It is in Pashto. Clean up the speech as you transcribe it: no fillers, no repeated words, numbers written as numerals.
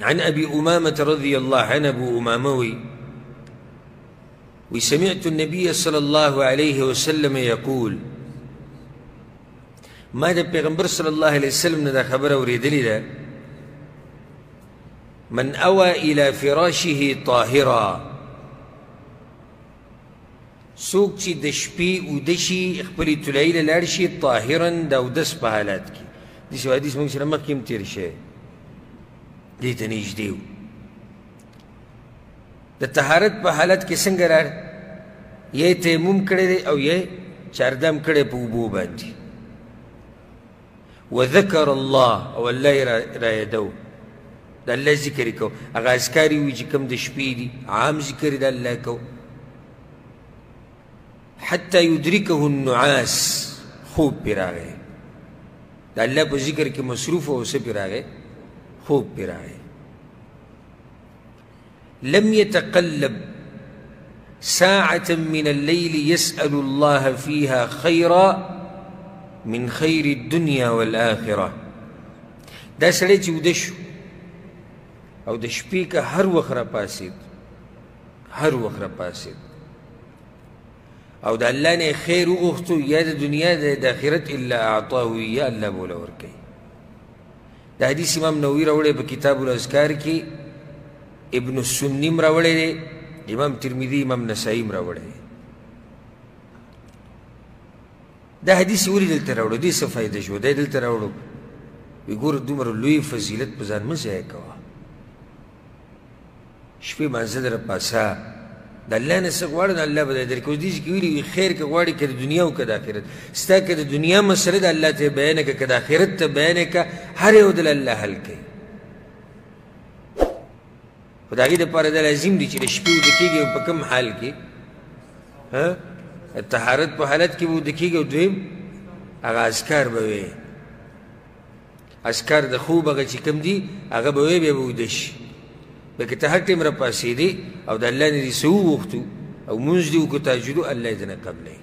عن أبي أمامة رضي الله عنه أبو أمامة وسمعت النبي صلى الله عليه وسلم يقول ما دا پیغمبر صلى الله عليه وسلم دا خبر اوریدلی دا من اوى الى فراشه طاهرا سوک چی د شپې اوده شي خپلې طلایي له لاړ شي طاهرا د اودس په حالات کې داسې حدیث موږ سره مخکې هم تېر شوی دې ته نږدې و د طهارت په حالت کې څنګه راغی یې تیمم کړی دی او یې چاردام کړی په اوبو باندې وذكر الله او الله یې را یادو د الله ذکر یې کو هغه اذکار یې وي چې کوم د شپې دي عام ذکر یې د الله کو حتى يدركه النعاس خوب پی راغی د الله په ذکر کې مصروف او څه پی راغی خوب پی راغی لم يتقلب ساعة من الليل يسأل الله فيها خيرا من خير الدنيا والآخرة دا سړی چې وده شو او د شپې که هر وخت راپاڅېد هر وخت راپاڅېد او د الله نه خیر وغوښتو یا د دنیا د آخرت الا اعطاه یا الله به وله ورکوي دا حدیث امام نووي راوړی په کتاب الاذکار کې ابن السني م راوړی دی امام ترمذي امام نسائي م راوړی دی دا حدیث ولې دلته راوړو دې څه فایده شو دی دلته راوړو وی ګوره دومره لوی فضیلت په ځان مه ضایع کوه شپې مانځه در پاسه د الله نه څه غواړه د الله به درکوي اوس دې چې ویلي وي خیر که غواړې که د دنیا او که د آخرت ستا که د دنیا مسله د الله ته یې بیانه که که د آخرت ته بیانه که هر یو دل الله حل کوي خو د هغې دپاره دا لازم دي چې د شپې وده کېږي او په کوم حال کې طهارت په حالت کې به وده کېږي او دویم هغه اذکار به وی اذکار د خوب هغه چې کوم دي هغه به وی بیا به وده شي بلکې ته هر ټیم راپاڅېدې او د الله نه دې څه وغوښتو او مونځ دې وکړو تهجد الله یې ځنه قبلوي